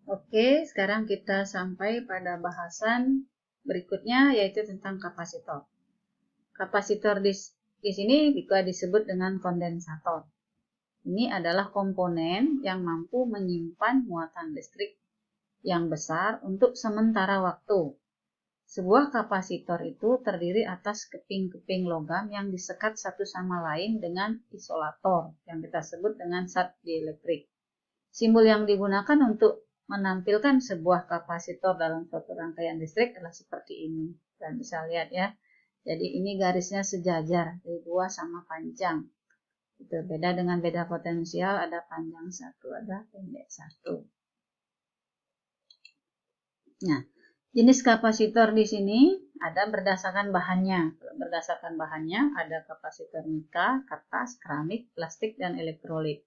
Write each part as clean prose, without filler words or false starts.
Oke, sekarang kita sampai pada bahasan berikutnya yaitu tentang kapasitor. Kapasitor di sini juga disebut dengan kondensator. Ini adalah komponen yang mampu menyimpan muatan listrik yang besar untuk sementara waktu. Sebuah kapasitor itu terdiri atas keping-keping logam yang disekat satu sama lain dengan isolator yang kita sebut dengan zat dielektrik. Simbol yang digunakan untuk menampilkan sebuah kapasitor dalam suatu rangkaian listrik adalah seperti ini. Kalian bisa lihat ya. Jadi ini garisnya sejajar, dari dua sama panjang. Itu beda dengan beda potensial, ada panjang satu, ada pendek satu. Nah, jenis kapasitor di sini ada berdasarkan bahannya. Berdasarkan bahannya ada kapasitor nika, kertas, keramik, plastik, dan elektrolit.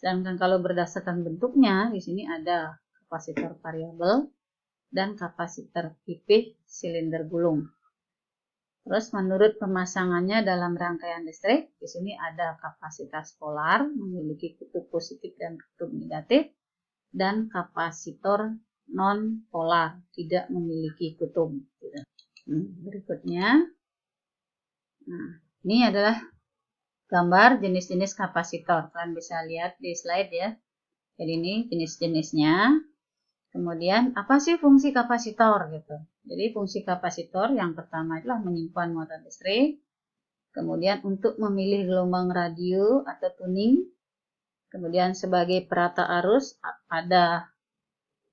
Sedangkan kalau berdasarkan bentuknya, di sini ada kapasitor variabel dan kapasitor pipih silinder gulung. Terus menurut pemasangannya dalam rangkaian listrik, di sini ada kapasitas polar memiliki kutub positif dan kutub negatif, dan kapasitor non polar tidak memiliki kutub. Berikutnya, ini adalah gambar jenis-jenis kapasitor. Kalian bisa lihat di slide ya. Jadi ini jenis-jenisnya. Kemudian apa sih fungsi kapasitor gitu. Jadi fungsi kapasitor yang pertama adalah menyimpan muatan listrik. Kemudian untuk memilih gelombang radio atau tuning. Kemudian sebagai perata arus ada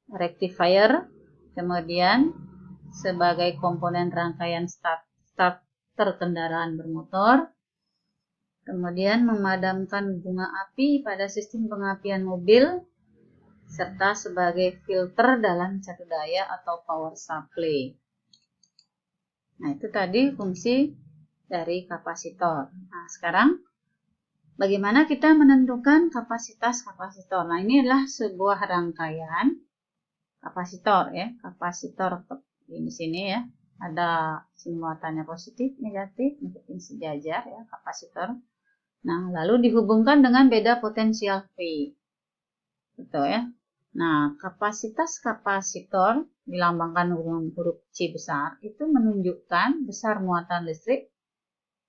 rectifier. Kemudian sebagai komponen rangkaian starter kendaraan bermotor. Kemudian memadamkan bunga api pada sistem pengapian mobil, serta sebagai filter dalam catu daya atau power supply. Nah, itu tadi fungsi dari kapasitor. Nah, sekarang bagaimana kita menentukan kapasitas kapasitor? Nah, ini adalah sebuah rangkaian kapasitor ya. Kapasitor di sini ya. Ada sini muatannya positif, negatif, mungkin sejajar ya kapasitor. Nah, lalu dihubungkan dengan beda potensial V. Gitu ya. Nah, kapasitas kapasitor dilambangkan dengan huruf C besar itu menunjukkan besar muatan listrik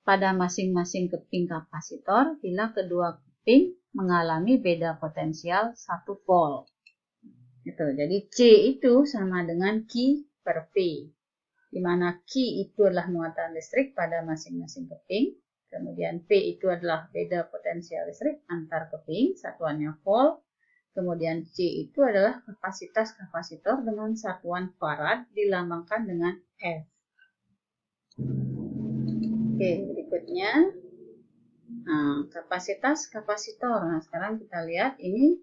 pada masing-masing keping kapasitor bila kedua keping mengalami beda potensial 1 volt. Gitu. Jadi C itu sama dengan Q per V. Di mana Q itu adalah muatan listrik pada masing-masing keping. Kemudian V itu adalah beda potensial listrik antar keping, satuannya volt. Kemudian C itu adalah kapasitas kapasitor dengan satuan farad dilambangkan dengan F. Oke, berikutnya kapasitas kapasitor. Nah, sekarang kita lihat ini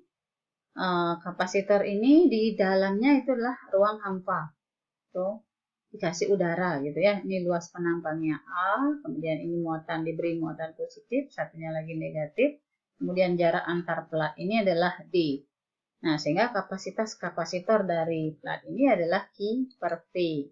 kapasitor ini di dalamnya itu adalah ruang hampa. Tuh, dikasih udara gitu ya. Ini luas penampangnya A, kemudian ini muatan diberi muatan positif, satunya lagi negatif. Kemudian jarak antar plat ini adalah D. Nah, sehingga kapasitas kapasitor dari plat ini adalah Q per V.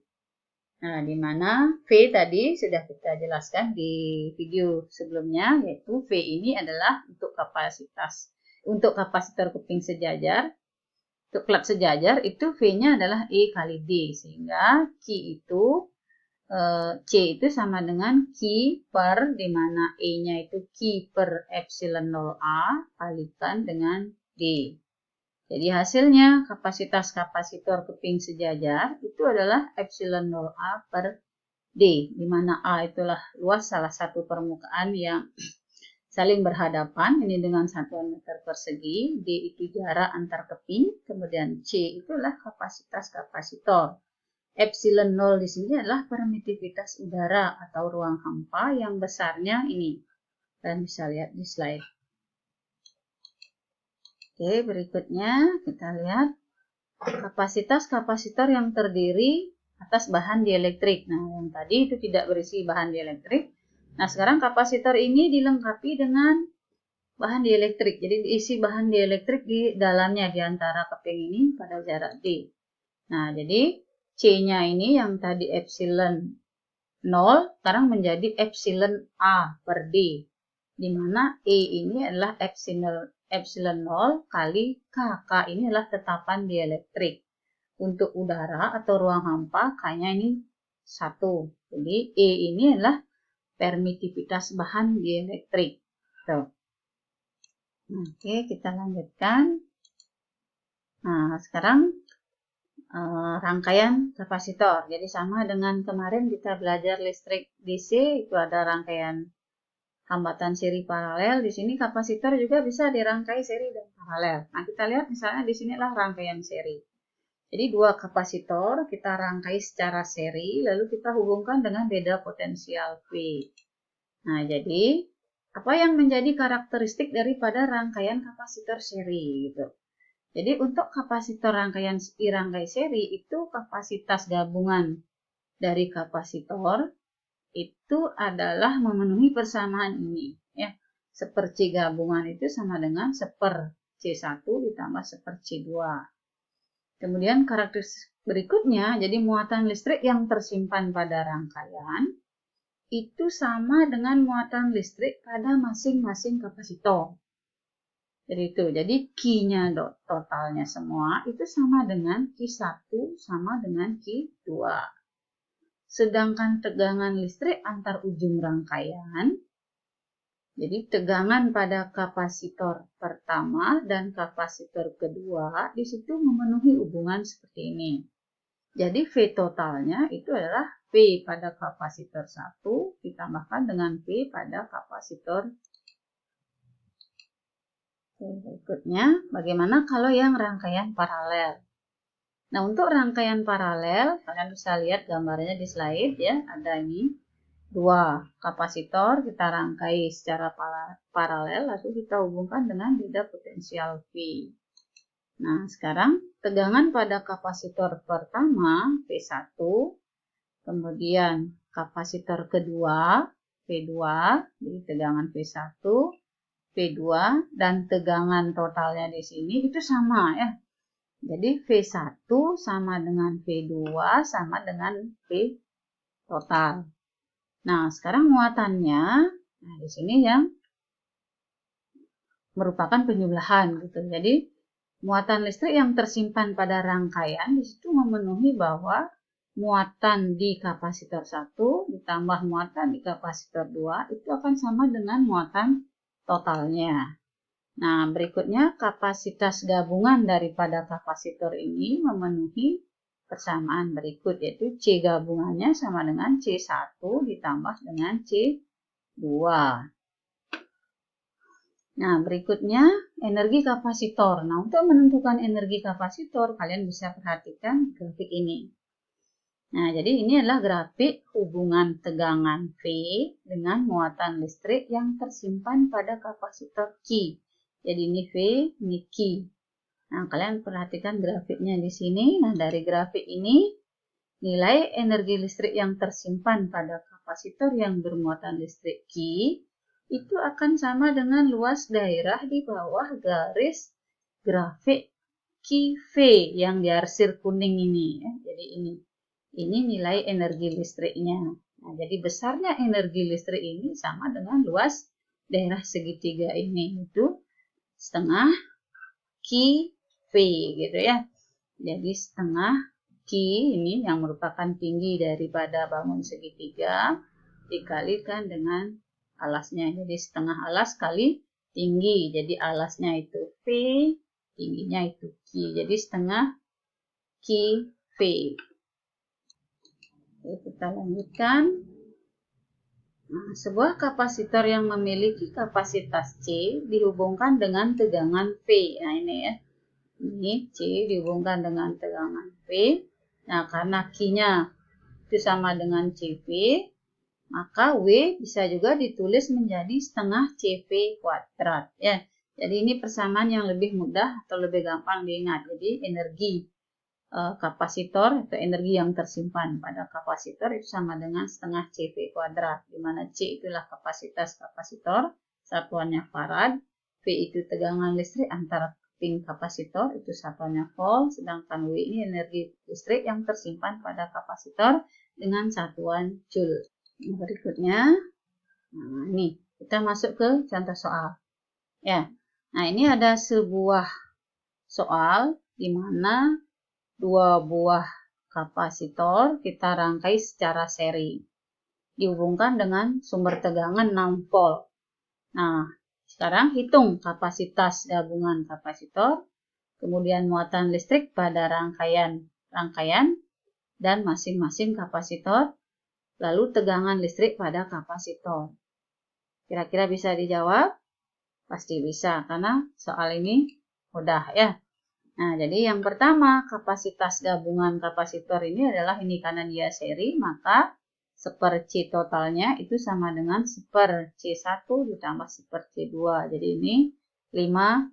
Nah, di mana V tadi sudah kita jelaskan di video sebelumnya, yaitu V ini adalah untuk kapasitor keping sejajar. Untuk plat sejajar itu V-nya adalah E kali D, sehingga Q itu C itu sama dengan Q per, di mana E-nya itu Q per epsilon 0A kalikan dengan D. Jadi hasilnya kapasitas kapasitor keping sejajar itu adalah epsilon 0A per D, di mana A itulah luas salah satu permukaan yang saling berhadapan, ini dengan satuan meter persegi, D itu jarak antar keping, kemudian C itulah kapasitas kapasitor. Epsilon 0 di sini adalah permitivitas udara atau ruang hampa yang besarnya ini. Kalian bisa lihat di slide. Oke, berikutnya kita lihat kapasitas kapasitor yang terdiri atas bahan dielektrik. Nah, yang tadi itu tidak berisi bahan dielektrik. Nah, sekarang kapasitor ini dilengkapi dengan bahan dielektrik. Jadi diisi bahan dielektrik di dalamnya di antara keping ini pada jarak D. Nah, jadi C-nya ini yang tadi epsilon 0 sekarang menjadi epsilon A per D. Di mana E ini adalah epsilon 0 kali K. K ini adalah tetapan dielektrik. Untuk udara atau ruang hampa, K-nya ini 1. Jadi E ini adalah permitivitas bahan dielektrik. Tuh. Oke, kita lanjutkan. Nah, sekarang rangkaian kapasitor. Jadi sama dengan kemarin kita belajar listrik DC, itu ada rangkaian hambatan seri paralel. Di sini kapasitor juga bisa dirangkai seri dan paralel. Nah, kita lihat misalnya di sinilah rangkaian seri. Jadi dua kapasitor kita rangkai secara seri, lalu kita hubungkan dengan beda potensial V. Nah, jadi apa yang menjadi karakteristik daripada rangkaian kapasitor seri gitu. Jadi untuk kapasitor rangkaian dirangkai seri itu kapasitas gabungan dari kapasitor itu adalah memenuhi persamaan ini ya. 1/C gabungan itu sama dengan 1/C1 ditambah 1/C2. Kemudian karakteristik berikutnya, jadi muatan listrik yang tersimpan pada rangkaian itu sama dengan muatan listrik pada masing-masing kapasitor. Jadi Q-nya totalnya semua itu sama dengan Q1 sama dengan Q2. Sedangkan tegangan listrik antar ujung rangkaian, jadi tegangan pada kapasitor pertama dan kapasitor kedua di situ memenuhi hubungan seperti ini. Jadi V totalnya itu adalah V pada kapasitor 1 ditambahkan dengan V pada kapasitor. Berikutnya, bagaimana kalau yang rangkaian paralel? Nah, untuk rangkaian paralel, kalian bisa lihat gambarnya di slide ya, ada ini. 2 kapasitor kita rangkai secara paralel lalu kita hubungkan dengan beda potensial V. Nah, sekarang tegangan pada kapasitor pertama V1, kemudian kapasitor kedua V2, jadi tegangan V1, V2 dan tegangan totalnya di sini itu sama ya. Jadi V1 sama dengan V2 sama dengan V total. Nah, sekarang muatannya, nah di sini yang merupakan penjumlahan gitu. Jadi, muatan listrik yang tersimpan pada rangkaian di situ memenuhi bahwa muatan di kapasitor 1 ditambah muatan di kapasitor 2 itu akan sama dengan muatan totalnya. Nah, berikutnya kapasitas gabungan daripada kapasitor ini memenuhi persamaan berikut, yaitu C gabungannya sama dengan C1 ditambah dengan C2. Nah, berikutnya energi kapasitor. Nah, untuk menentukan energi kapasitor, kalian bisa perhatikan grafik ini. Nah, jadi ini adalah grafik hubungan tegangan V dengan muatan listrik yang tersimpan pada kapasitor Q. Jadi ini V, ini Q. Nah, kalian perhatikan grafiknya di sini. Nah, dari grafik ini, nilai energi listrik yang tersimpan pada kapasitor yang bermuatan listrik Q itu akan sama dengan luas daerah di bawah garis grafik QV yang diarsir kuning ini. Ya. Jadi ini nilai energi listriknya. Nah, jadi besarnya energi listrik ini sama dengan luas daerah segitiga ini, itu setengah QV gitu ya. Jadi setengah Q ini yang merupakan tinggi daripada bangun segitiga dikalikan dengan alasnya. Jadi setengah alas kali tinggi. Jadi alasnya itu V, tingginya itu Q. Jadi setengah QV. Oke, kita lanjutkan. Nah, sebuah kapasitor yang memiliki kapasitas C dihubungkan dengan tegangan V. Nah, ini ya. Ini C dihubungkan dengan tegangan V. Nah, karena Q-nya itu sama dengan CV, maka W bisa juga ditulis menjadi setengah CV kuadrat. Ya. Jadi ini persamaan yang lebih mudah atau lebih gampang diingat. Jadi energi kapasitor atau energi yang tersimpan pada kapasitor itu sama dengan setengah CV kuadrat, di mana C itulah kapasitas kapasitor, satuannya farad, V itu tegangan listrik antara pin kapasitor, itu satuannya volt, sedangkan W ini energi listrik yang tersimpan pada kapasitor dengan satuan joule. Berikutnya, nah ini kita masuk ke contoh soal. Ya, Nah, ini ada sebuah soal di mana dua buah kapasitor kita rangkai secara seri. Dihubungkan dengan sumber tegangan 6 volt. Nah, sekarang hitung kapasitas gabungan kapasitor, kemudian muatan listrik pada rangkaian dan masing-masing kapasitor, lalu tegangan listrik pada kapasitor. Kira-kira bisa dijawab? Pasti bisa, karena soal ini mudah ya. Nah, jadi yang pertama, kapasitas gabungan kapasitor ini adalah ini karena dia seri, maka 1/C totalnya itu sama dengan 1/C1 ditambah 1/C2. Jadi ini 5,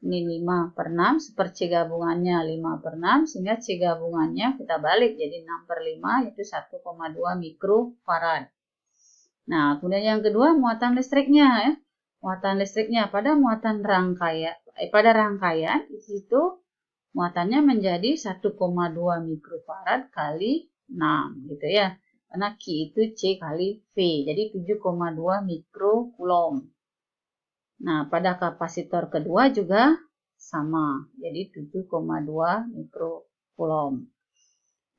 ini 5/6, 1/C gabungannya 5/6, sehingga C gabungannya kita balik jadi 6/5, yaitu 1,2 mikrofarad. Nah, kemudian yang kedua muatan listriknya ya. Muatan listriknya pada rangkaian itu muatannya menjadi 1,2 mikrofarad kali 6 gitu ya. Karena Q itu C kali V, jadi 7,2 mikrocoulomb. Nah, pada kapasitor kedua juga sama, jadi 7,2 mikrocoulomb.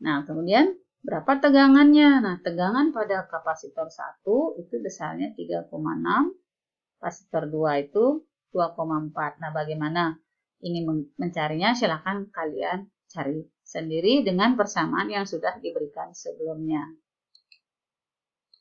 Nah, kemudian berapa tegangannya? Nah, tegangan pada kapasitor 1 itu besarnya 3,6, kapasitor 2 itu 2,4. Nah, bagaimana ini mencarinya? Silakan kalian cari sendiri dengan persamaan yang sudah diberikan sebelumnya.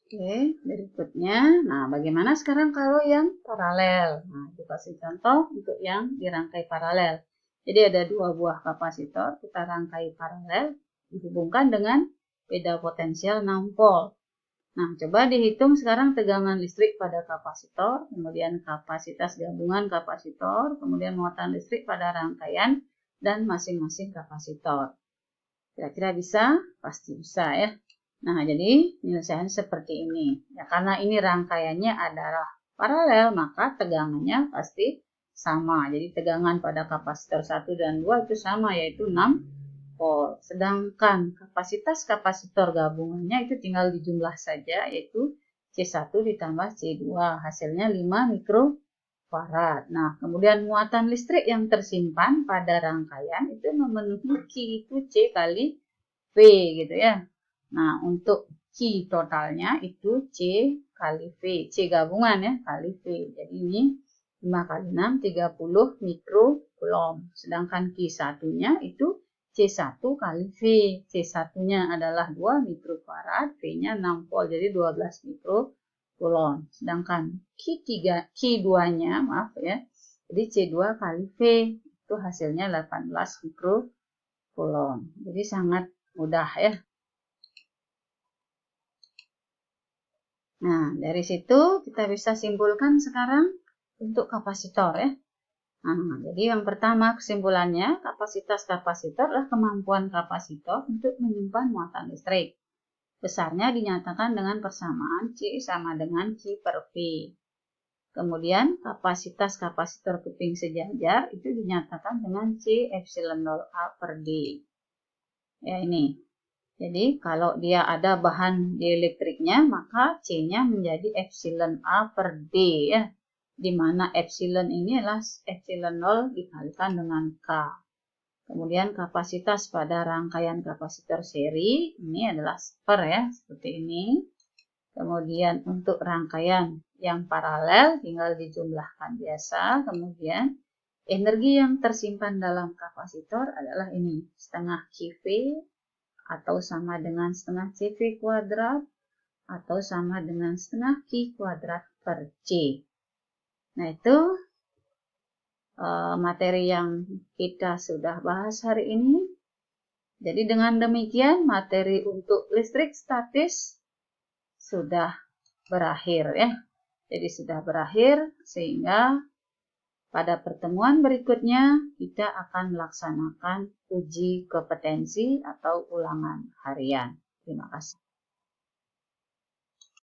Oke, berikutnya. Nah, bagaimana sekarang kalau yang paralel? Nah, itu kasih contoh untuk yang dirangkai paralel. Jadi ada dua buah kapasitor, kita rangkai paralel, dihubungkan dengan beda potensial 6 volt. Nah, coba dihitung sekarang tegangan listrik pada kapasitor, kemudian kapasitas gabungan kapasitor, kemudian muatan listrik pada rangkaian, dan masing-masing kapasitor. Kira-kira bisa? Pasti bisa ya. Nah, jadi penyelesaian seperti ini. Ya, karena ini rangkaiannya adalah paralel, maka tegangannya pasti sama. Jadi tegangan pada kapasitor 1 dan 2 itu sama, yaitu 6 volt. Sedangkan kapasitas kapasitor gabungannya itu tinggal dijumlah saja, yaitu C1 ditambah C2. Hasilnya 5 mikrofarad. Nah, kemudian muatan listrik yang tersimpan pada rangkaian itu memenuhi Q itu C kali V gitu ya. Nah, untuk Q totalnya itu C kali V. C gabungan ya, kali V. Jadi ini 5 kali 6, 30 mikrocoulomb. Sedangkan Q1-nya itu C1 kali V. C1-nya adalah 2 mikrofarad, V-nya 6 volt, jadi 12 mikrocoulomb. Sedangkan Q2-nya, maaf ya, jadi C2 kali V, itu hasilnya 18 mikrocoulomb. Jadi sangat mudah ya. Nah, dari situ kita bisa simpulkan sekarang untuk kapasitor ya. Nah, jadi yang pertama kesimpulannya, kapasitas kapasitor adalah kemampuan kapasitor untuk menyimpan muatan listrik. Besarnya dinyatakan dengan persamaan C sama dengan Q per V. Kemudian kapasitas kapasitor keping sejajar itu dinyatakan dengan C epsilon 0A per D. Ya ini. Jadi kalau dia ada bahan dieлекtriknya, maka C-nya menjadi epsilon A per D ya. Di mana epsilon ini adalah epsilon 0 dikalikan dengan K. Kemudian kapasitas pada rangkaian kapasitor seri ini adalah per ya, seperti ini. Kemudian untuk rangkaian yang paralel tinggal dijumlahkan biasa. Kemudian energi yang tersimpan dalam kapasitor adalah ini, setengah QV atau sama dengan setengah CV kuadrat atau sama dengan setengah Q kuadrat per C. Nah, itu materi yang kita sudah bahas hari ini. Jadi dengan demikian materi untuk listrik statis sudah berakhir ya. Jadi sudah berakhir sehingga pada pertemuan berikutnya kita akan melaksanakan uji kompetensi atau ulangan harian. Terima kasih.